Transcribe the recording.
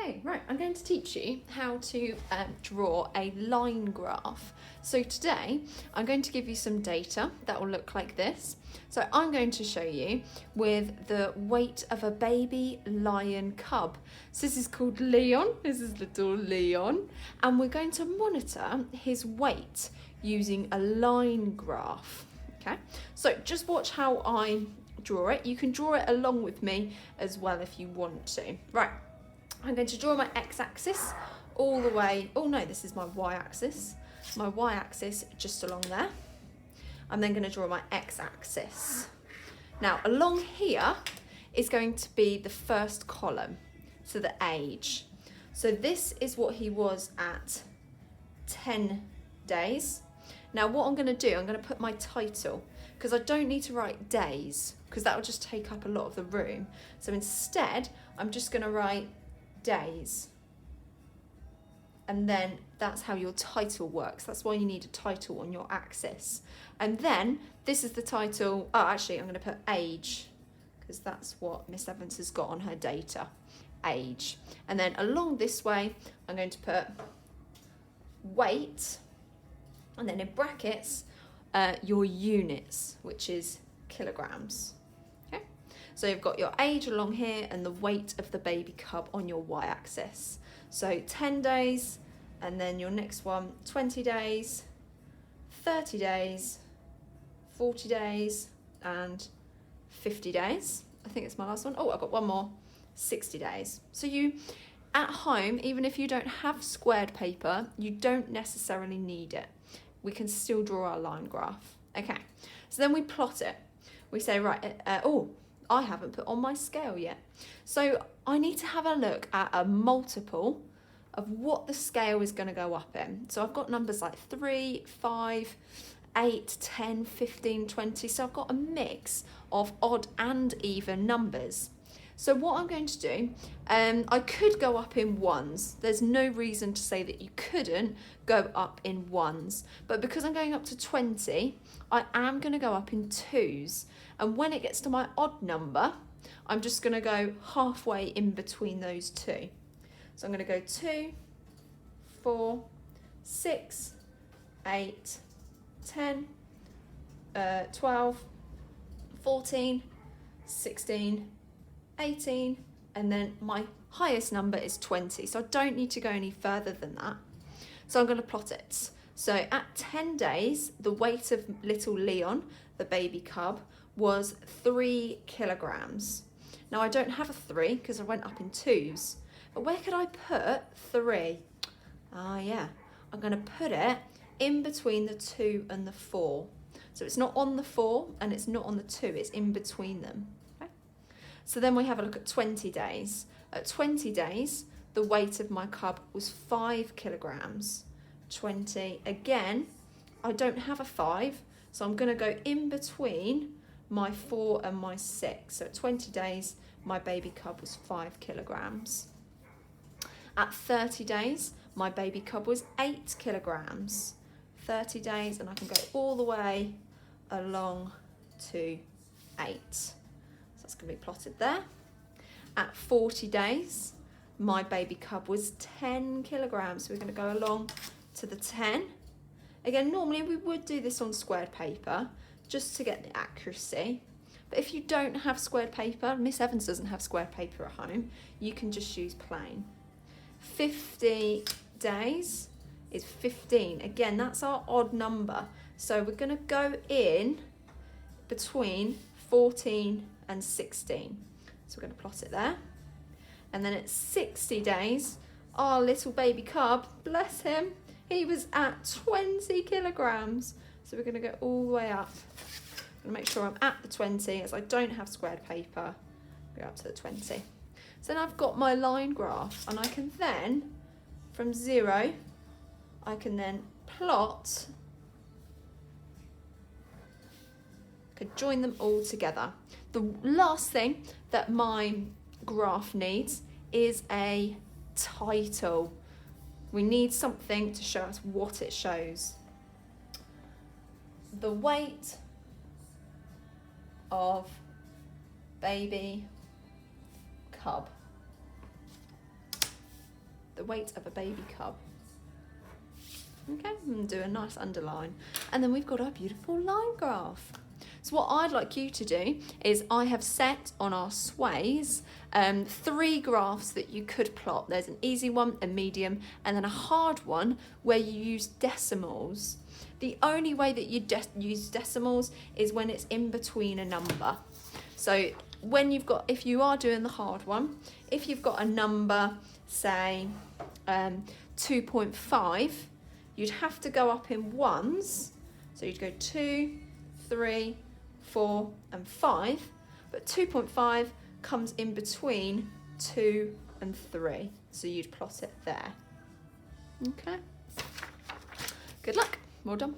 Okay, right, I'm going to teach you how to draw a line graph. So today I'm going to give you some data that will look like this. So I'm going to show you with the weight of a baby lion cub. So this is called Leon, this is little Leon, and we're going to monitor his weight using a line graph. Okay, so just watch how I draw it. You can draw it along with me as well if you want to. Right. I'm going to draw my x-axis all the way, oh no, this is my y-axis. My y-axis just along there. I'm then going to draw my x-axis. Now along here is going to be the first column, so the age. So this is what he was at 10 days. Now what I'm going to do, I'm going to put my title, because I don't need to write days, because that will just take up a lot of the room. So instead, I'm just going to write days, and then that's how your title works. That's why you need a title on your axis. And then this is the title. Oh, actually I'm going to put age, because that's what Miss Evans has got on her data, age. And then along this way I'm going to put weight, and then in brackets your units, which is kilograms. So you've got your age along here and the weight of the baby cub on your y-axis. So 10 days, and then your next one, 20 days, 30 days, 40 days, and 50 days. I think it's my last one. Oh, I've got one more, 60 days. So you, at home, even if you don't have squared paper, you don't necessarily need it. We can still draw our line graph. Okay, so then we plot it. We say, right, I haven't put on my scale yet. So I need to have a look at a multiple of what the scale is going to go up in. So I've got numbers like 3, 5, 8, 10, 15, 20. So I've got a mix of odd and even numbers. So what I'm going to do, I could go up in ones. There's no reason to say that you couldn't go up in ones. But because I'm going up to 20, I am going to go up in twos. And when it gets to my odd number, I'm just going to go halfway in between those two. So I'm going to go 2, 4, 6, 8, 10, 12, 14, 16, 18, and then my highest number is 20. So I don't need to go any further than that. So I'm going to plot it. So at 10 days, the weight of little Leon, the baby cub, was 3 kilograms. Now I don't have a 3 because I went up in twos. But where could I put 3? Ah, yeah. I'm going to put it in between the 2 and the 4. So it's not on the 4 and it's not on the 2. It's in between them. Okay? So then we have a look at 20 days. At 20 days, the weight of my cub was 5 kilograms. 20. Again, I don't have a 5, so I'm going to go in between my 4 and my 6. So at 20 days, my baby cub was 5 kilograms. At 30 days, my baby cub was 8 kilograms. 30 days, and I can go all the way along to 8. So that's going to be plotted there. At 40 days, my baby cub was 10 kilograms. So we're going to go along to the 10. Again, normally we would do this on squared paper just to get the accuracy. But if you don't have squared paper, Miss Evans doesn't have squared paper at home, you can just use plain. 50 days is 15. Again, that's our odd number. So we're going to go in between 14 and 16. So we're going to plot it there. And then at 60 days, our little baby cub, bless him, he was at 20 kilograms. So we're going to go all the way up. I'm going to make sure I'm at the 20, as I don't have squared paper. Go up to the 20. So then I've got my line graph, and I can then, from 0, I can then plot, could join them all together. The last thing that my graph needs is a title. We need something to show us what it shows. The weight of baby cub. the weight of a baby cub. Okay, and do a nice underline. And then we've got our beautiful line graph. So what I'd like you to do is I have set on our sways 3 graphs that you could plot. There's an easy one, a medium, and then a hard one where you use decimals. The only way that you use decimals is when it's in between a number. So when you've got, if you are doing the hard one, if you've got a number, say 2.5, you'd have to go up in ones. So you'd go 2, 3, 4 and 5, but 2.5 comes in between 2 and 3, so you'd plot it there. Okay, good luck, well done.